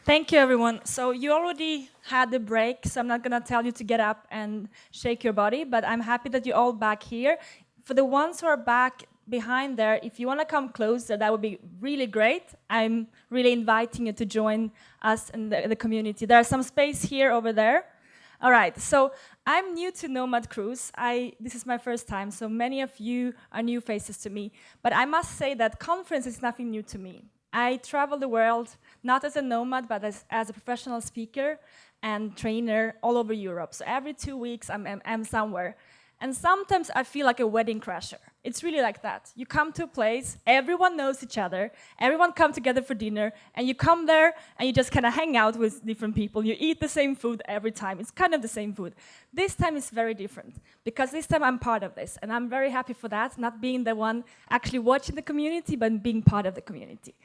Thank you, everyone. So you already had the break, so I'm not going to tell you to get up and shake your body, but I'm happy that you're all back here. For the ones who are back behind there, if you want to come closer, that would be really great. I'm really inviting you to join us in the community. There's some space here over there. All right, so I'm new to Nomad Cruise. This is my first time, so many of you are new faces to me. But I must say that conference is nothing new to me. I travel the world, not as a nomad, but as a professional speaker and trainer all over Europe. So every 2 weeks, I'm somewhere. And sometimes I feel like a wedding crasher. It's really like that. You come to a place, everyone knows each other, everyone comes together for dinner, and you come there and you just kind of hang out with different people. You eat the same food every time. It's kind of the same food. This time is very different, because this time I'm part of this, and I'm very happy for that, not being the one actually watching the community, but being part of the community.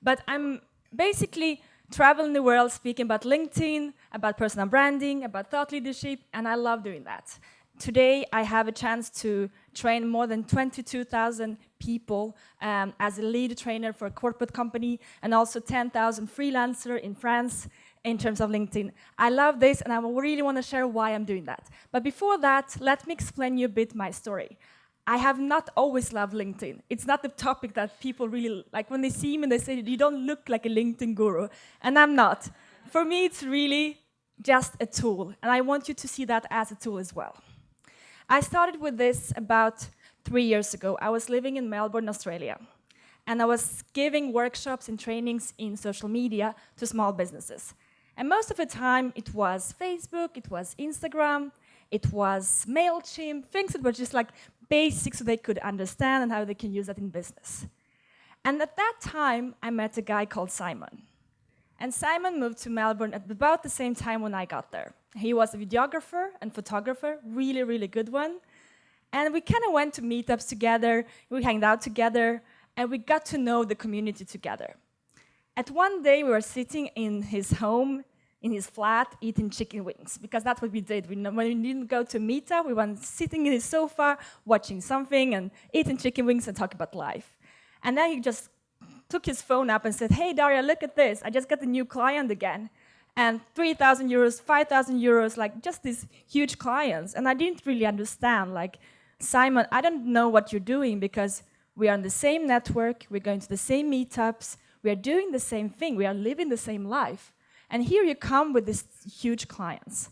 But I'm basically traveling the world speaking about LinkedIn, about personal branding, about thought leadership, and I love doing that. Today, I have a chance to train more than 22,000 people as a lead trainer for a corporate company, and also 10,000 freelancers in France in terms of LinkedIn. I love this, and I really want to share why I'm doing that. But before that, let me explain you a bit my story. I have not always loved LinkedIn. It's not the topic that people really like. When they see me, they say, you don't look like a LinkedIn guru. And I'm not. For me, it's really just a tool. And I want you to see that as a tool as well. I started with this about 3 years ago. I was living in Melbourne, Australia. And I was giving workshops and trainings in social media to small businesses. And most of the time, it was Facebook, it was Instagram, it was MailChimp, things that were just like basics so they could understand and how they can use that in business. And at that time, I met a guy called Simon. And Simon moved to Melbourne at about the same time when I got there. He was a videographer and photographer, really, really good one. And we kind of went to meetups together, we hanged out together, and we got to know the community together. At one day, we were sitting in his home, in his flat, eating chicken wings, because that's what we did. When we didn't go to meetup, we were sitting in his sofa, watching something, and eating chicken wings and talking about life. And then he just took his phone up and said, hey, Daria, look at this. I just got a new client again. And 3,000 euros, 5,000 euros, like just these huge clients. And I didn't really understand, like, Simon, I don't know what you're doing, because we are in the same network, we're going to the same meetups, we are doing the same thing, we are living the same life. And here you come with these huge clients.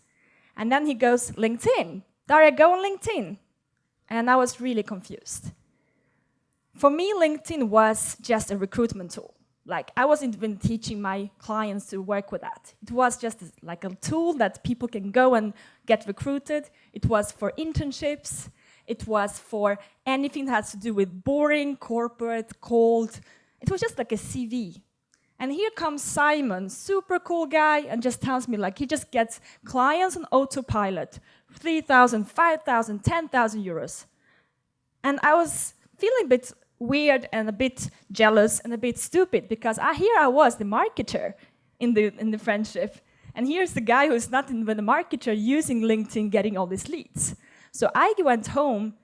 And then he goes, LinkedIn. Daria, go on LinkedIn. And I was really confused. For me, LinkedIn was just a recruitment tool. Like, I wasn't even teaching my clients to work with that. It was just like a tool that people can go and get recruited. It was for internships. It was for anything that has to do with boring, corporate, cold. It was just like a CV. And here comes Simon, super cool guy, and just tells me, like, he just gets clients on autopilot, 3,000, 5,000, 10,000 euros. And I was feeling a bit weird and a bit jealous and a bit stupid, because here I was, the marketer in the friendship. And here's the guy who's not even the marketer using LinkedIn, getting all these leads. So I went home,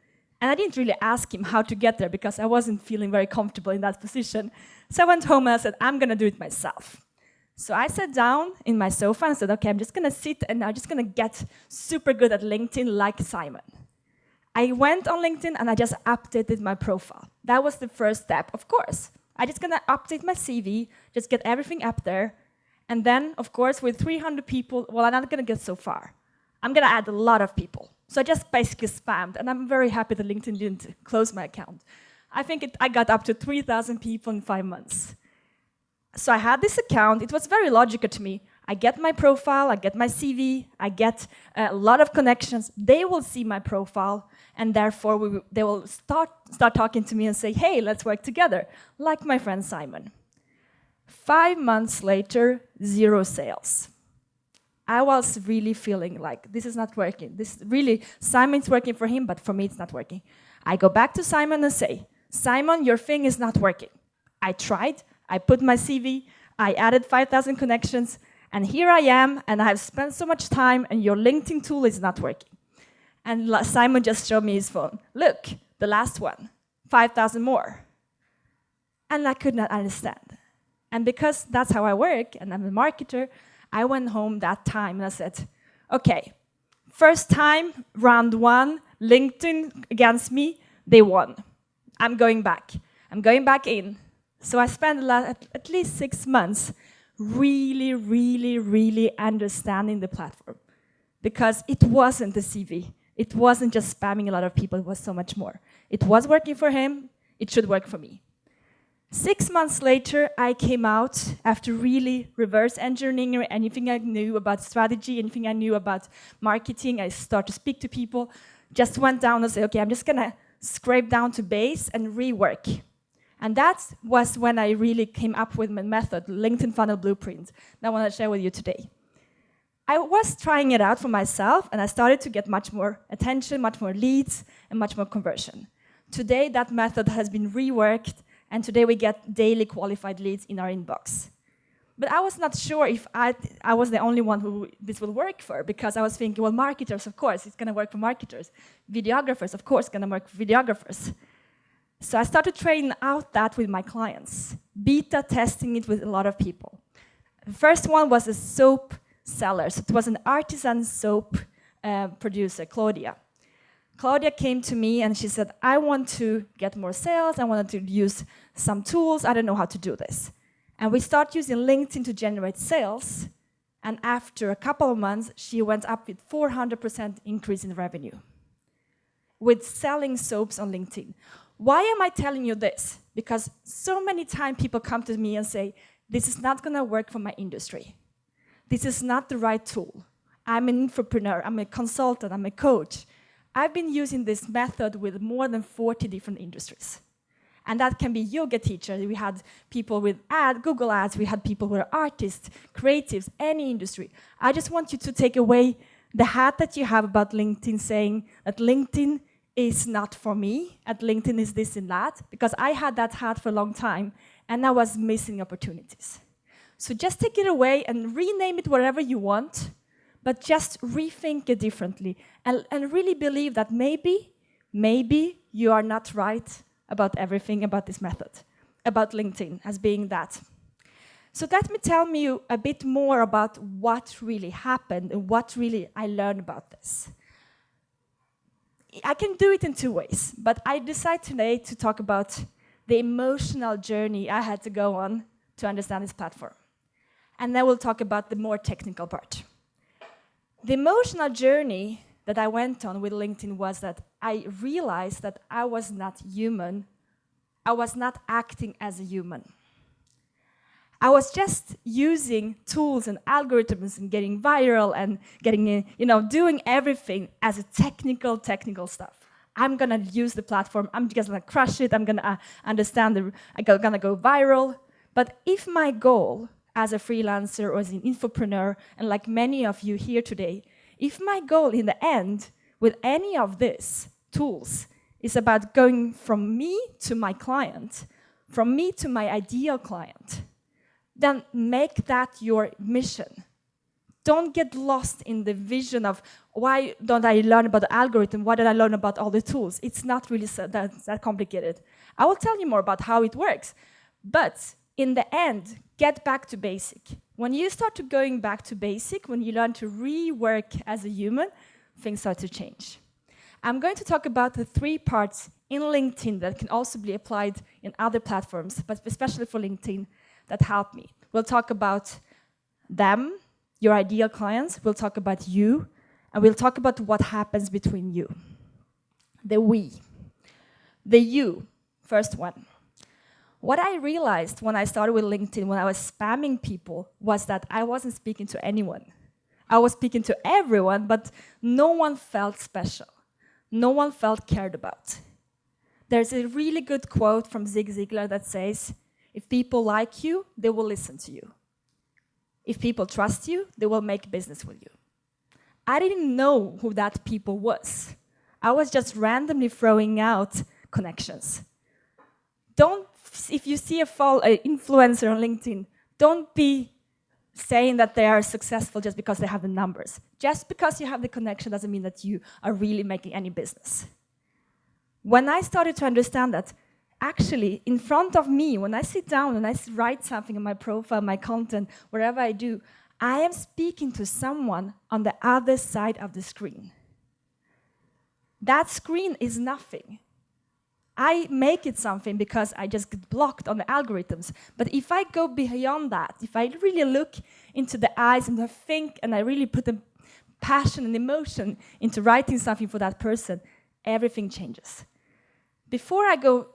and I didn't really ask him how to get there, because I wasn't feeling very comfortable in that position. So I went home and I said, I'm going to do it myself. So I sat down in my sofa and said, okay, I'm just going to sit and I'm just going to get super good at LinkedIn like Simon. I went on LinkedIn and I just updated my profile. That was the first step, of course. I'm just going to update my CV, just get everything up there. And then, of course, with 300 people, well, I'm not going to get so far. I'm going to add a lot of people. So I just basically spammed, and I'm very happy that LinkedIn didn't close my account. I think I got up to 3,000 people in 5 months. So I had this account. It was very logical to me. I get my profile, I get my CV, I get a lot of connections. They will see my profile, and therefore they will start talking to me and say, hey, let's work together, like my friend Simon. 5 months later, 0 sales. I was really feeling like this is not working. Simon's working for him, but for me it's not working. I go back to Simon and say, Simon, your thing is not working. I tried, I put my CV, I added 5,000 connections, and here I am, and I have spent so much time, and your LinkedIn tool is not working. And Simon just showed me his phone. Look, the last one, 5,000 more. And I could not understand. And because that's how I work, and I'm a marketer, I went home that time and I said, okay, first time, round 1, LinkedIn against me, they won. I'm going back. I'm going back in. So I spent at least 6 months really, really, really understanding the platform. Because it wasn't the CV. It wasn't just spamming a lot of people, it was so much more. It was working for him, it should work for me. 6 months later, I came out after really reverse engineering anything I knew about strategy, anything I knew about marketing. I started to speak to people, just went down and said, okay, I'm just gonna scrape down to base and rework. And that was when I really came up with my method, LinkedIn Funnel Blueprint, that I want to share with you today. I was trying it out for myself, and I started to get much more attention, much more leads, and much more conversion. Today, that method has been reworked, and today we get daily qualified leads in our inbox. But I was not sure if I was the only one who this will work for, because I was thinking, well, marketers, of course, it's going to work for marketers. Videographers, of course, going to work for videographers. So I started trying out that with my clients, beta testing it with a lot of people. The first one was a soap seller. So it was an artisan soap producer, Claudia. Claudia came to me and she said, I want to get more sales, I wanted to use some tools, I don't know how to do this. And we started using LinkedIn to generate sales, and after a couple of months, she went up with 400% increase in revenue with selling soaps on LinkedIn. Why am I telling you this? Because so many times people come to me and say, this is not gonna work for my industry. This is not the right tool. I'm an entrepreneur, I'm a consultant, I'm a coach. I've been using this method with more than 40 different industries. And that can be yoga teachers, we had people with Google ads, we had people who are artists, creatives, any industry. I just want you to take away the hat that you have about LinkedIn, saying that LinkedIn is not for me, at LinkedIn is this and that, because I had that hat for a long time, and I was missing opportunities. So just take it away and rename it whatever you want, but just rethink it differently, and really believe that maybe you are not right about everything about this method, about LinkedIn as being that. So let me tell you a bit more about what really happened and what really I learned about this. I can do it in 2 ways, but I decided today to talk about the emotional journey I had to go on to understand this platform. And then we'll talk about the more technical part. The emotional journey that I went on with LinkedIn was that I realized that I was not human. I was not acting as a human. I was just using tools and algorithms and getting viral and getting, doing everything as a technical stuff. I'm gonna use the platform, I'm just gonna crush it, I'm gonna understand, I'm gonna go viral. But if my goal as a freelancer or as an infopreneur, and like many of you here today, if my goal in the end with any of these tools is about going from me to my client, from me to my ideal client, then make that your mission. Don't get lost in the vision of why don't I learn about the algorithm, why did I learn about all the tools? It's not really that complicated. I will tell you more about how it works. But in the end, get back to basic. When you start to going back to basic, when you learn to rework as a human, things start to change. I'm going to talk about the 3 parts in LinkedIn that can also be applied in other platforms, but especially for LinkedIn, that help me. We'll talk about them, your ideal clients, we'll talk about you, and we'll talk about what happens between you. The we. The you, first one. What I realized when I started with LinkedIn, when I was spamming people, was that I wasn't speaking to anyone. I was speaking to everyone, but no one felt special. No one felt cared about. There's a really good quote from Zig Ziglar that says, if people like you, they will listen to you. If people trust you, they will make business with you. I didn't know who that people was. I was just randomly throwing out connections. If you see an influencer on LinkedIn, don't be saying that they are successful just because they have the numbers. Just because you have the connection doesn't mean that you are really making any business. When I started to understand that, actually, in front of me, when I sit down and I write something on my profile, my content, whatever I do, I am speaking to someone on the other side of the screen. That screen is nothing. I make it something because I just get blocked on the algorithms. But if I go beyond that, if I really look into the eyes and I think and I really put the passion and emotion into writing something for that person, everything changes. Before I go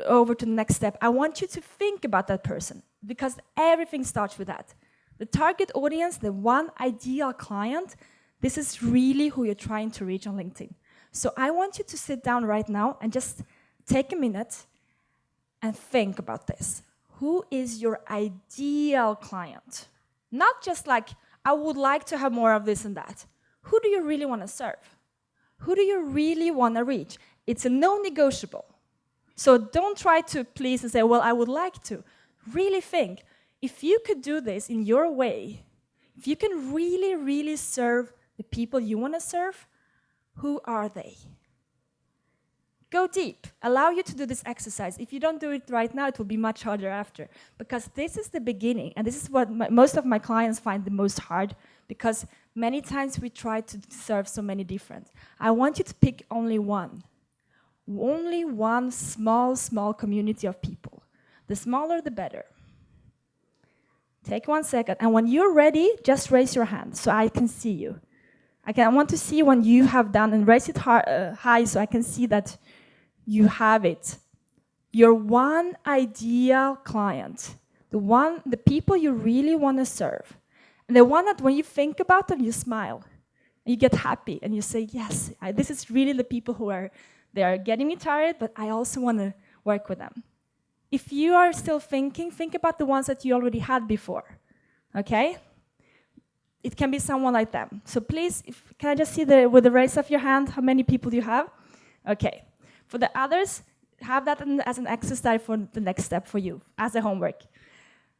over to the next step, I want you to think about that person, because everything starts with that. The target audience, the one ideal client, this is really who you're trying to reach on LinkedIn. So I want you to sit down right now and just take a minute and think about this. Who is your ideal client? Not just like, I would like to have more of this and that. Who do you really want to serve? Who do you really want to reach? It's a non-negotiable. So don't try to please and say, well, I would like to. Really think, if you could do this in your way, if you can really, really serve the people you want to serve, who are they? Go deep. Allow you to do this exercise. If you don't do it right now, it will be much harder after. Because this is the beginning, and this is what most of my clients find the most hard, because many times we try to serve so many different. I want you to pick only one. Only one small community of people. The smaller, the better. Take 1 second, and when you're ready, just raise your hand so I can see you. I want to see when you have done, and raise it high so I can see that you have it. Your one ideal client, the people you really want to serve, and the one that when you think about them, you smile, and you get happy, and you say, yes, this is really the people who they are getting me tired, but I also want to work with them. If you are still thinking, think about the ones that you already had before, okay? It can be someone like them. So please, can I just see with the raise of your hand, how many people you have? Okay. For the others, have that as an exercise for the next step for you, as a homework.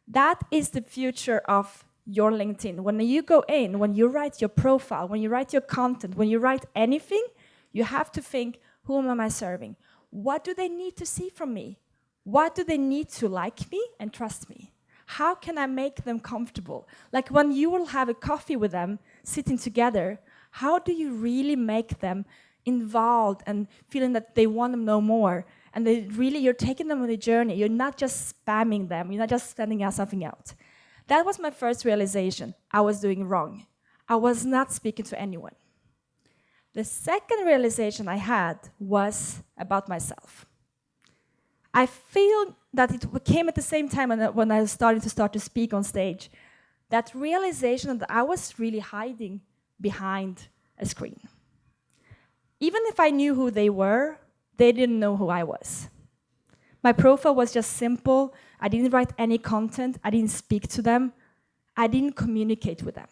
That is the future of your LinkedIn. When you go in, when you write your profile, when you write your content, when you write anything, you have to think, whom am I serving? What do they need to see from me? What do they need to like me and trust me? How can I make them comfortable? Like when you will have a coffee with them, sitting together, how do you really make them involved and feeling that they want to know more? And you're taking them on a journey. You're not just spamming them. You're not just sending something out. That was my first realization. I was doing wrong. I was not speaking to anyone. The second realization I had was about myself. I feel that it came at the same time when I started to speak on stage. That realization that I was really hiding behind a screen. Even if I knew who they were, they didn't know who I was. My profile was just simple. I didn't write any content. I didn't speak to them. I didn't communicate with them.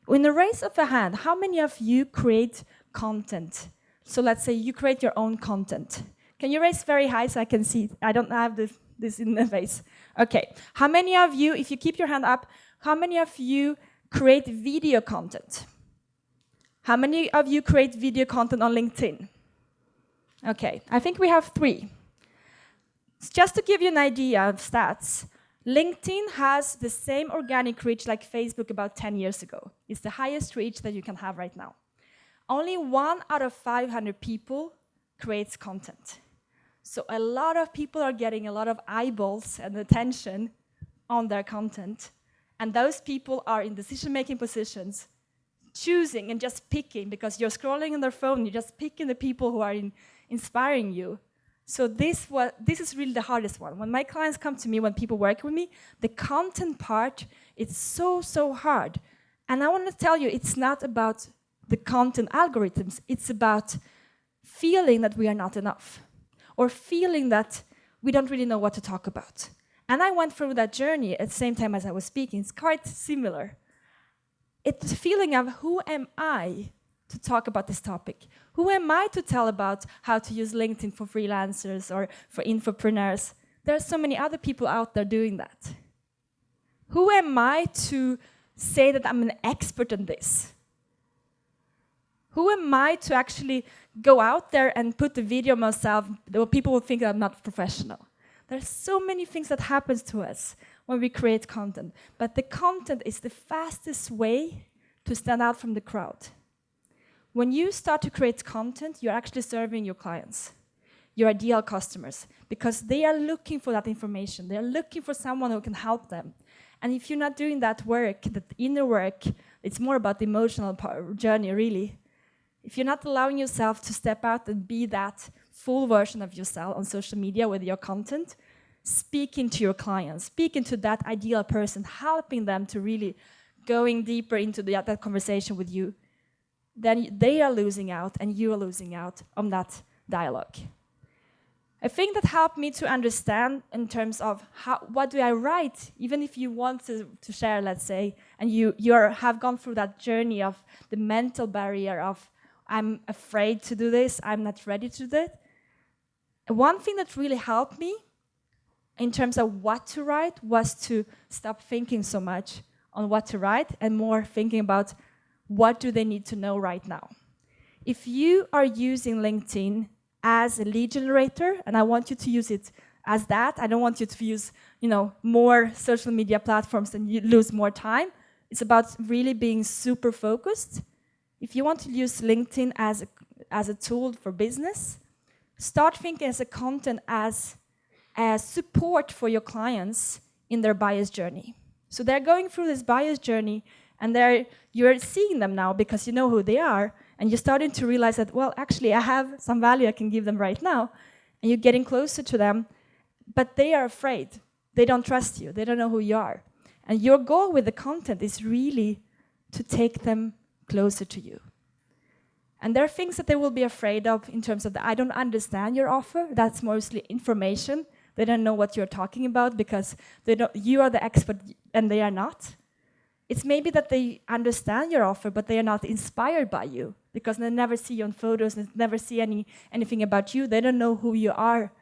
In the raise of a hand, how many of you create content? So let's say you create your own content. Can you raise very high so I can see? I don't have this in the face. Okay. How many of you, if you keep your hand up, how many of you create video content? How many of you create video content on LinkedIn? Okay. I think we have 3. Just to give you an idea of stats, LinkedIn has the same organic reach like Facebook about 10 years ago. It's the highest reach that you can have right now. Only 1 out of 500 people creates content. So a lot of people are getting a lot of eyeballs and attention on their content. And those people are in decision-making positions, choosing and just picking, because you're scrolling on their phone, you're just picking the people who are inspiring you. So this is really the hardest one. When my clients come to me, when people work with me, the content part, it's so hard. And I want to tell you, it's not about the content algorithms. It's about feeling that we are not enough, or feeling that we don't really know what to talk about. And I went through that journey at the same time as I was speaking. It's quite similar. It's a feeling of, who am I to talk about this topic? Who am I to tell about how to use LinkedIn for freelancers or for infopreneurs? There are so many other people out there doing that. Who am I to say that I'm an expert in this? Who am I to actually go out there and put the video myself, people will think I'm not professional. There's so many things that happens to us when we create content, but the content is the fastest way to stand out from the crowd. When you start to create content, you're actually serving your clients, your ideal customers, because they are looking for that information. They're looking for someone who can help them. And if you're not doing that work, that inner work, it's more about the emotional journey, really. If you're not allowing yourself to step out and be that full version of yourself on social media with your content, speaking to your clients, speaking to that ideal person, helping them to really going deeper into that conversation with you, then they are losing out and you are losing out on that dialogue. A thing that helped me to understand in terms of what do I write, even if you want to share, let's say, and you have gone through that journey of the mental barrier of I'm afraid to do this, I'm not ready to do it. One thing that really helped me in terms of what to write was to stop thinking so much on what to write and more thinking about what do they need to know right now. If you are using LinkedIn as a lead generator, and I want you to use it as that, I don't want you to use more social media platforms and you lose more time. It's about really being super focused. If you want to use LinkedIn as a tool for business, start thinking as a content as support for your clients in their buyer's journey. So they're going through this buyer's journey, and you're seeing them now because you know who they are, and you're starting to realize that, well, actually, I have some value I can give them right now, and you're getting closer to them, but they are afraid. They don't trust you. They don't know who you are. And your goal with the content is really to take them closer to you. And there are things that they will be afraid of in terms of I don't understand your offer. That's mostly information. They don't know what you're talking about because you are the expert and they are not. It's maybe that they understand your offer, but they are not inspired by you because they never see you on photos, they never see anything about you. They don't know who you are.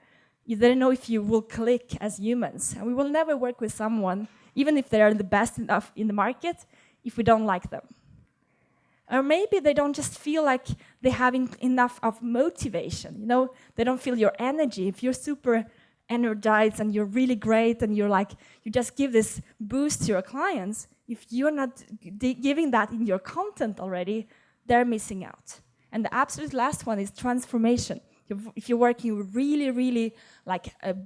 They don't know if you will click as humans. And we will never work with someone, even if they are the best enough in the market, if we don't like them. Or maybe they don't just feel like they're having enough of motivation. They don't feel your energy. If you're super energized and you're really great and you just give this boost to your clients, if you're not giving that in your content already, they're missing out. And the absolute last one is transformation. If you're working with really, really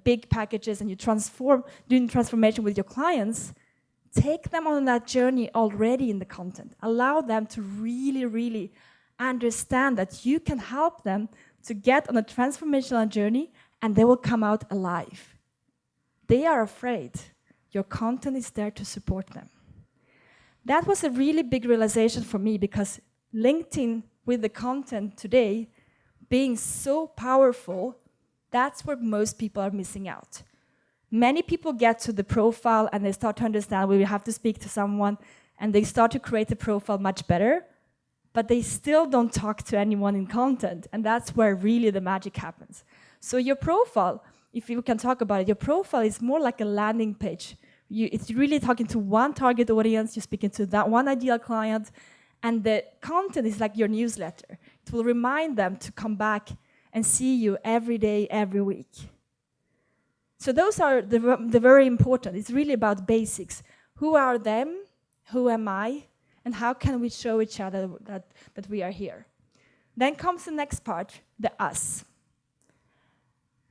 big packages and you're doing transformation with your clients, take them on that journey already in the content. Allow them to really, really understand that you can help them to get on a transformational journey and they will come out alive. They are afraid. Your content is there to support them. That was a really big realization for me because LinkedIn with the content today being so powerful, that's where most people are missing out. Many people get to the profile and they start to understand we have to speak to someone and they start to create the profile much better, but they still don't talk to anyone in content, and that's where really the magic happens. So your profile, if you can talk about it, your profile is more like a landing page. It's really talking to one target audience, you're speaking to that one ideal client, and the content is like your newsletter. It will remind them to come back and see you every day, every week. So those are the very important. It's really about basics. Who are them? Who am I? And how can we show each other that we are here? Then comes the next part, the us.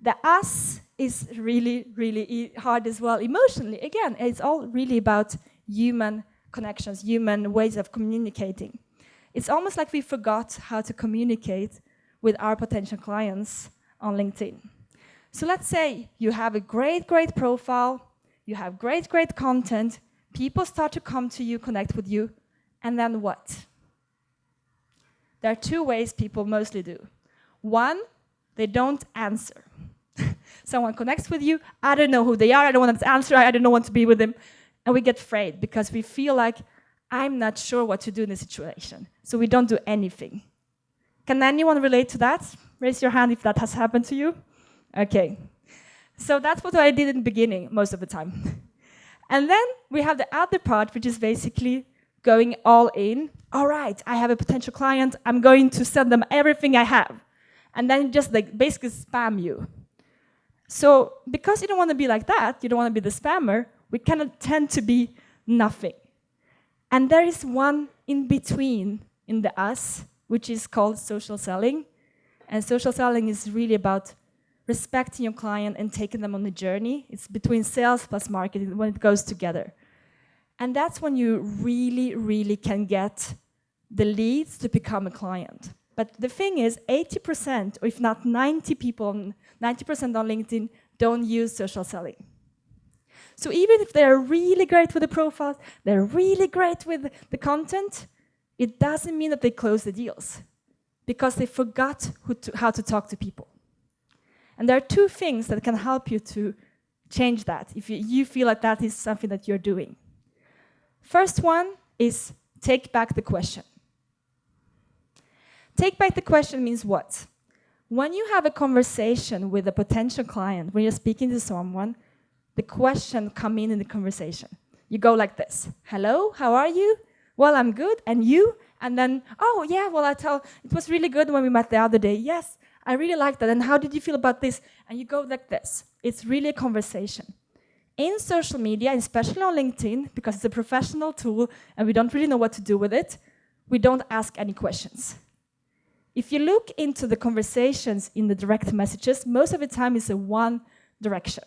The us is really, really hard as well emotionally. Again, it's all really about human connections, human ways of communicating. It's almost like we forgot how to communicate with our potential clients on LinkedIn. So let's say you have a great, great profile, you have great, great content, people start to come to you, connect with you, and then what? There are two ways people mostly do. One, they don't answer. Someone connects with you, I don't know who they are, I don't want to answer, I don't want to be with them, and we get afraid because we feel like I'm not sure what to do in this situation, so we don't do anything. Can anyone relate to that? Raise your hand if that has happened to you. Okay, so that's what I did in the beginning, most of the time. And then we have the other part, which is basically going all in. All right, I have a potential client, I'm going to send them everything I have. and then just like basically spam you. So because you don't want to be like that, you don't want to be the spammer, we kind of tend to be nothing. And there is one in between in the us, which is called social selling. And social selling is really about respecting your client and taking them on the journey. It's between sales plus marketing when it goes together. And that's when you really, really can get the leads to become a client. But the thing is, 80%, or if not 90% on LinkedIn don't use social selling. So even if they're really great with the profiles, they're really great with the content, it doesn't mean that they close the deals, because they forgot how to talk to people. And there are two things that can help you to change that, if you feel like that is something that you're doing. First one is take back the question. Take back the question means what? When you have a conversation with a potential client, when you're speaking to someone, the question comes in the conversation. You go like this: hello, how are you? Well, I'm good, and you? And then, oh yeah, well, it was really good when we met the other day. Yes, I really liked that. And how did you feel about this? And you go like this. It's really a conversation. In social media, especially on LinkedIn, because it's a professional tool and we don't really know what to do with it, we don't ask any questions. If you look into the conversations in the direct messages, most of the time it's a one direction.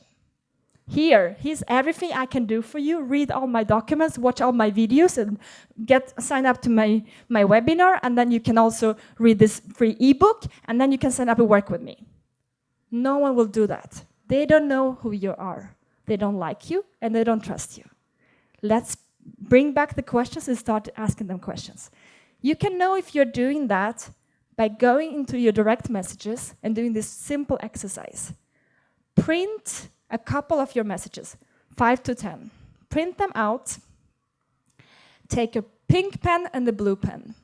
Here's everything I can do for you. Read all my documents, watch all my videos, and sign up to my webinar, and then you can also read this free ebook, and then you can sign up and work with me. No one will do that. They don't know who you are. They don't like you, and they don't trust you. Let's bring back the questions and start asking them questions. You can know if you're doing that by going into your direct messages and doing this simple exercise. Print a couple of your messages, 5 to 10. Print them out. Take a pink pen and a blue pen.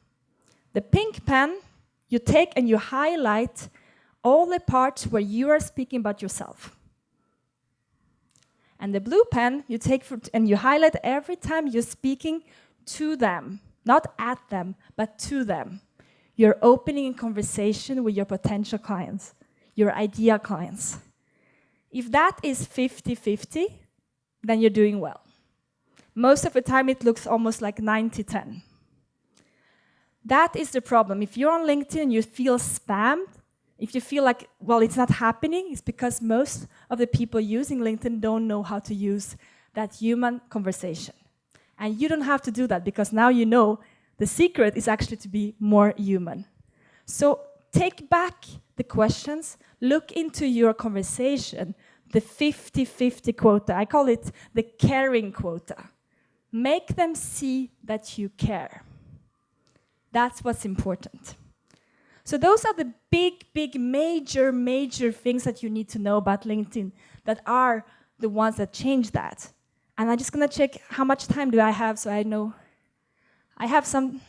The pink pen, you take and you highlight all the parts where you are speaking about yourself. And the blue pen, you take and you highlight every time you're speaking to them, not at them, but to them. You're opening a conversation with your potential clients, your ideal clients. If that is 50-50, then you're doing well. Most of the time, it looks almost like 90-10. That is the problem. If you're on LinkedIn and you feel spammed, if you feel like, well, it's not happening, it's because most of the people using LinkedIn don't know how to use that human conversation. And you don't have to do that, because now you know the secret is actually to be more human. So take back the questions, look into your conversation, the 50-50 quota. I call it the caring quota. Make them see that you care. That's what's important. So those are the big, major things that you need to know about LinkedIn that are the ones that change that. And I'm just going to check how much time do I have so I know. I have some.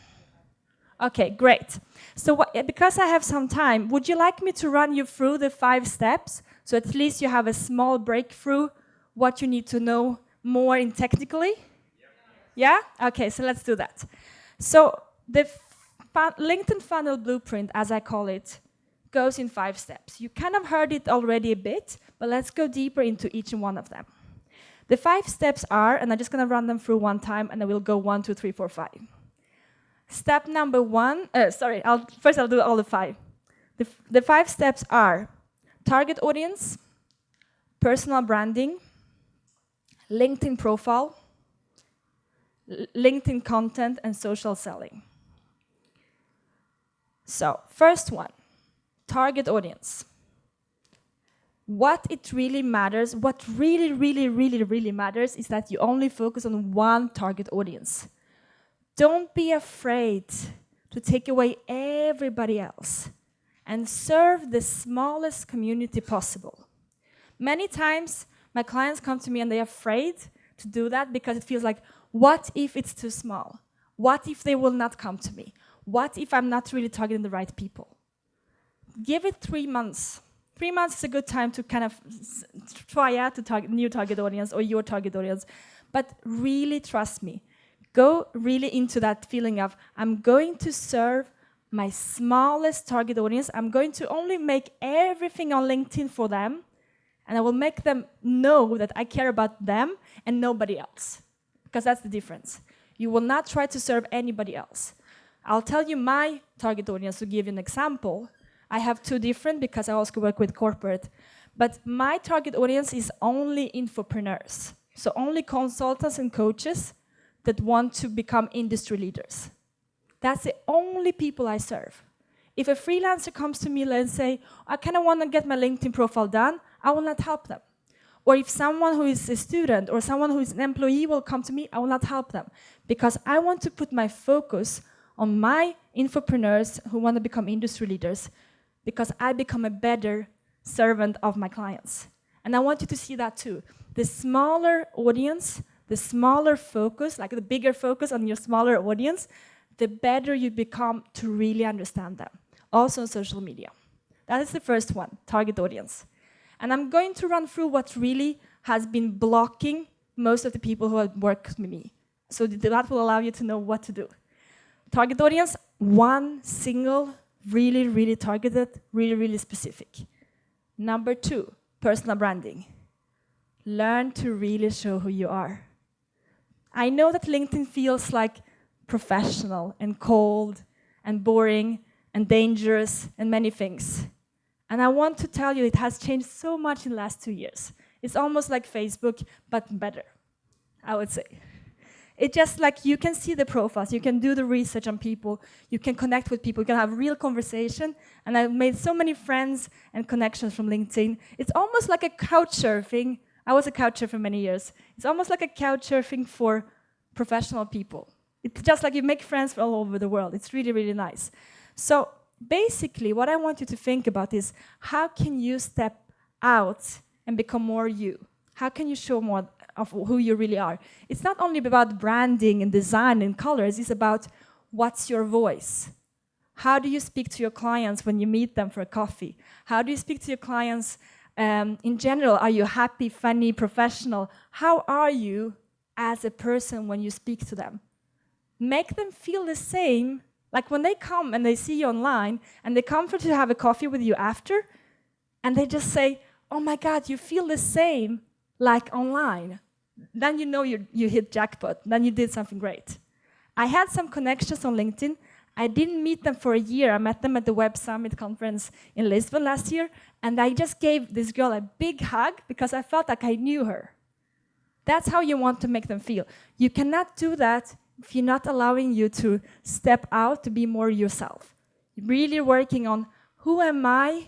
Okay, great. So because I have some time, would you like me to run you through the 5 steps? So at least you have a small breakthrough, what you need to know more in technically? Yeah? Okay, so let's do that. So the LinkedIn funnel blueprint, as I call it, goes in 5 steps. You kind of heard it already a bit, but let's go deeper into each one of them. The 5 steps are, and I'm just going to run them through one time, and then we'll go 1, 2, 3, 4, 5. Step number 1, first I'll do all the 5. The 5 steps are target audience, personal branding, LinkedIn profile, LinkedIn content, and social selling. So, first one, target audience. What it really matters, what really matters is that you only focus on one target audience. Don't be afraid to take away everybody else and serve the smallest community possible. Many times, my clients come to me and they're afraid to do that because it feels like, what if it's too small? What if they will not come to me? What if I'm not really targeting the right people? Give it 3 months. 3 months is a good time to kind of try out the new target audience or your target audience. But really trust me. Go really into that feeling of, I'm going to serve my smallest target audience, I'm going to only make everything on LinkedIn for them, and I will make them know that I care about them and nobody else, because that's the difference. You will not try to serve anybody else. I'll tell you my target audience to give you an example. I have two different because I also work with corporate. But my target audience is only infopreneurs. So only consultants and coaches that want to become industry leaders. That's the only people I serve. If a freelancer comes to me and say, I kind of want to get my LinkedIn profile done, I will not help them. Or if someone who is a student or someone who is an employee will come to me, I will not help them. Because I want to put my focus on my infopreneurs who want to become industry leaders, because I become a better servant of my clients. And I want you to see that too. The smaller audience, the smaller focus, like the bigger focus on your smaller audience, the better you become to really understand them. Also on social media. That is the first one, target audience. And I'm going to run through what really has been blocking most of the people who have worked with me. So that will allow you to know what to do. Target audience, one single, really, really targeted, really, really specific. Number 2, personal branding. Learn to really show who you are. I know that LinkedIn feels like professional and cold and boring and dangerous and many things. And I want to tell you it has changed so much in the last 2 years. It's almost like Facebook, but better, I would say. It's just like you can see the profiles, you can do the research on people, you can connect with people, you can have real conversation, and I've made so many friends and connections from LinkedIn. It's almost like a couch surfing. I was a couch surfer for many years. It's almost like a couch surfing for professional people. It's just like you make friends from all over the world. It's really, really nice. So basically, what I want you to think about is how can you step out and become more you? How can you show more of who you really are? It's not only about branding and design and colors, it's about what's your voice. How do you speak to your clients when you meet them for a coffee? How do you speak to your clients in general? Are you happy, funny, professional? How are you as a person when you speak to them? Make them feel the same, like when they come and they see you online and they come to have a coffee with you after, and they just say, oh my God, you feel the same like online. Then you know you hit jackpot, then you did something great. I had some connections on LinkedIn. I didn't meet them for a year. I met them at the Web Summit conference in Lisbon last year, and I just gave this girl a big hug because I felt like I knew her. That's how you want to make them feel. You cannot do that if you're not allowing you to step out to be more yourself. Really working on who am I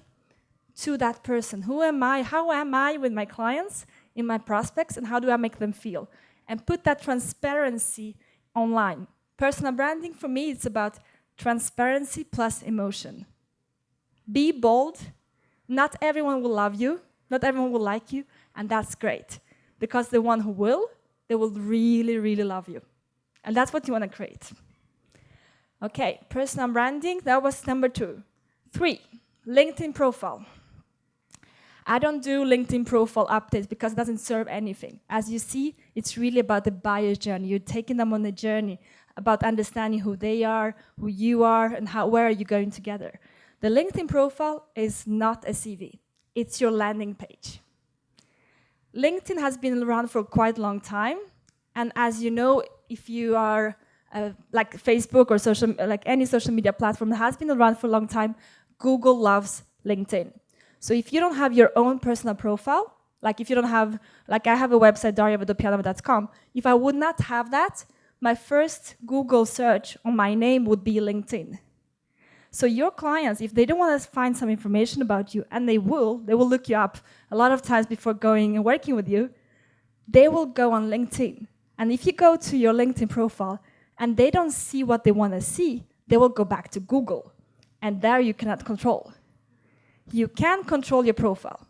to that person? Who am I? How am I with my clients, in my prospects, and how do I make them feel? And put that transparency online. Personal branding, for me, it's about transparency plus emotion. Be bold. Not everyone will love you. Not everyone will like you. And that's great. Because the one who will, they will really, really love you. And that's what you want to create. Okay, personal branding, that was number 2. 3, LinkedIn profile. I don't do LinkedIn profile updates because it doesn't serve anything. As you see, it's really about the buyer journey. You're taking them on a journey about understanding who they are, who you are, and where are you going together. The LinkedIn profile is not a CV. It's your landing page. LinkedIn has been around for quite a long time. And as you know, if you are like Facebook or like any social media platform that has been around for a long time, Google loves LinkedIn. So if you don't have your own personal profile, like if you don't have, like I have a website, dariavodopianova.com, if I would not have that, my first Google search on my name would be LinkedIn. So your clients, if they don't want to find some information about you, and they will look you up a lot of times before going and working with you, they will go on LinkedIn. And if you go to your LinkedIn profile and they don't see what they want to see, they will go back to Google. And there you cannot control. You can control your profile.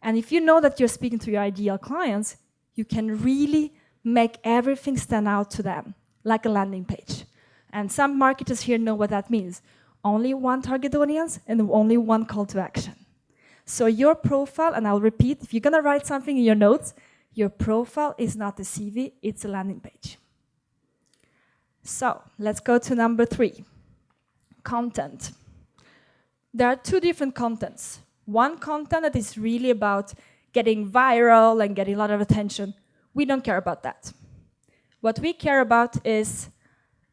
And if you know that you're speaking to your ideal clients, you can really make everything stand out to them, like a landing page. And some marketers here know what that means. Only one target audience and only one call to action. So your profile, and I'll repeat, if you're going to write something in your notes, your profile is not a CV, it's a landing page. So let's go to number 3. content. There are two different contents. One content that is really about getting viral and getting a lot of attention. We don't care about that. What we care about is,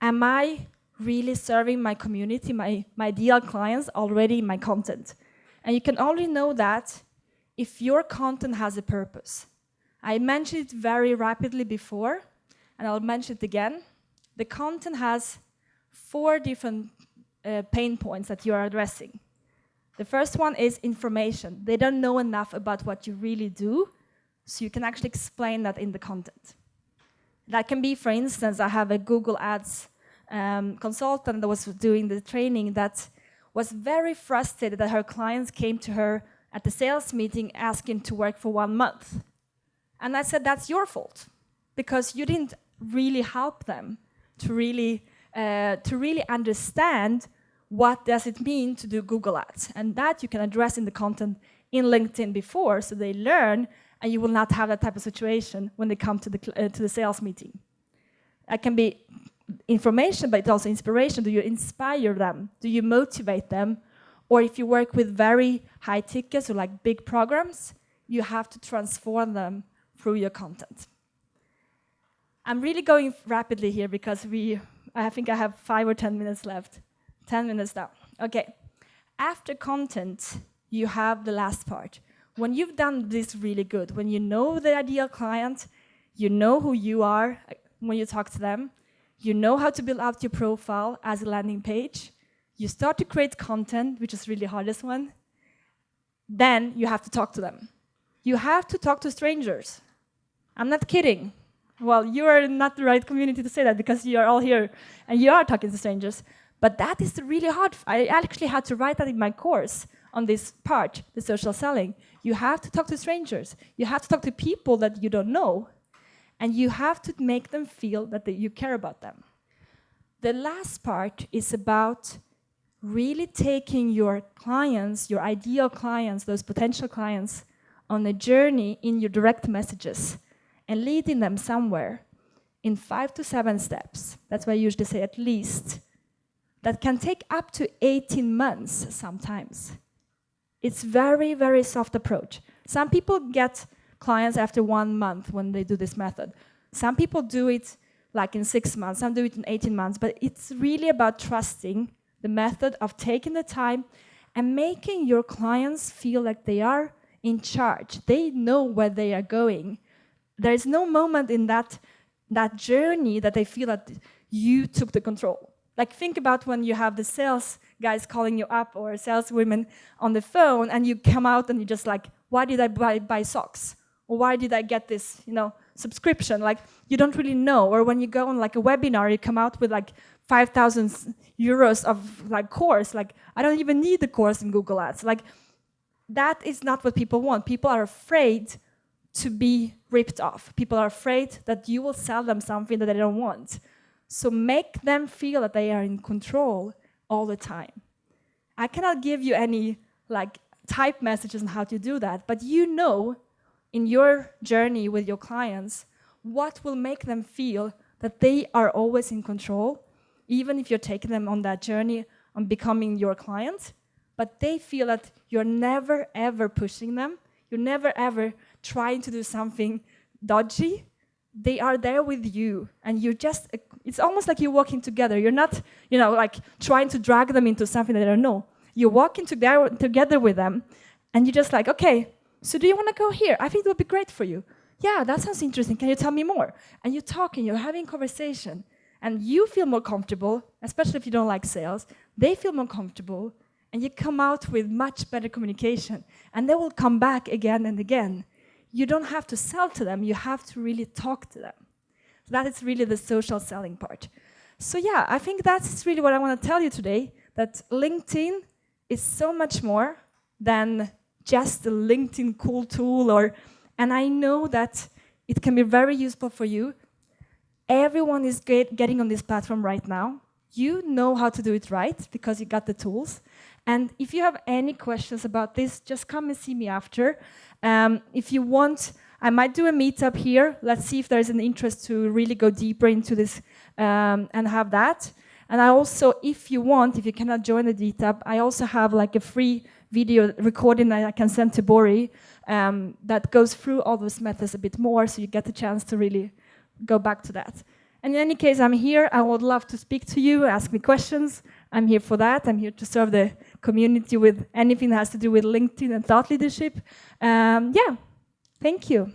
am I really serving my community, my ideal clients already in my content? And you can only know that if your content has a purpose. I mentioned it very rapidly before, and I'll mention it again. The content has 4 different pain points that you are addressing. The first one is information. They don't know enough about what you really do, so you can actually explain that in the content. That can be, for instance, I have a Google Ads consultant that was doing the training that was very frustrated that her clients came to her at the sales meeting asking to work for 1 month. And I said, that's your fault, because you didn't really help them to really understand what does it mean to do Google Ads. And that you can address in the content in LinkedIn before, so they learn, and you will not have that type of situation when they come to the sales meeting. That can be information, but it's also inspiration. Do you inspire them? Do you motivate them? Or if you work with very high tickets or like big programs, you have to transform them through your content. I'm really going rapidly here because I think I have 5 or 10 minutes left. 10 minutes down. Okay. After content, you have the last part. When you've done this really good, when you know the ideal client, you know who you are when you talk to them, you know how to build out your profile as a landing page, you start to create content, which is really the hardest one, then you have to talk to them. You have to talk to strangers. I'm not kidding. Well, you are not the right community to say that because you are all here and you are talking to strangers. But that is really hard. I actually had to write that in my course on this part, the social selling. You have to talk to strangers. You have to talk to people that you don't know. And you have to make them feel that you care about them. The last part is about really taking your clients, your ideal clients, those potential clients, on a journey in your direct messages and leading them somewhere in 5 to 7 steps. That's why I usually say at least. That can take up to 18 months sometimes. It's very, very soft approach. Some people get clients after 1 month when they do this method. Some people do it like in 6 months, some do it in 18 months, but it's really about trusting the method of taking the time and making your clients feel like they are in charge. They know where they are going. There is no moment in that journey that they feel that you took the control. Like think about when you have the sales guys calling you up or saleswomen on the phone and you come out and you're just like, why did I buy socks? Or why did I get this, subscription? Like you don't really know. Or when you go on like a webinar, you come out with like 5,000 euros of like course. Like I don't even need the course in Google Ads. Like that is not what people want. People are afraid to be ripped off. People are afraid that you will sell them something that they don't want. So make them feel that they are in control all the time. I cannot give you any like type messages on how to do that, but you know in your journey with your clients what will make them feel that they are always in control, even if you're taking them on that journey on becoming your client, but they feel that you're never ever pushing them, you're never ever trying to do something dodgy. They are there with you, and you're just, it's almost like you're walking together. You're not, like trying to drag them into something that they don't know. You're walking together with them, and you're just like, okay, so do you want to go here? I think it would be great for you. Yeah, that sounds interesting. Can you tell me more? And you're talking, you're having conversation, and you feel more comfortable, especially if you don't like sales. They feel more comfortable, and you come out with much better communication, and they will come back again and again. You don't have to sell to them, you have to really talk to them. So that is really the social selling part. So yeah, I think that's really what I want to tell you today, that LinkedIn is so much more than just a LinkedIn cool tool, and I know that it can be very useful for you. Everyone is getting on this platform right now. You know how to do it right because you got the tools. And if you have any questions about this, just come and see me after. If you want, I might do a meetup here. Let's see if there's an interest to really go deeper into this and have that. And I also, if you want, if you cannot join the DTAP, I also have like a free video recording that I can send to Bori that goes through all those methods a bit more, so you get the chance to really go back to that. And in any case, I'm here. I would love to speak to you, ask me questions. I'm here for that. I'm here to serve the community with anything that has to do with LinkedIn and thought leadership. Yeah, thank you.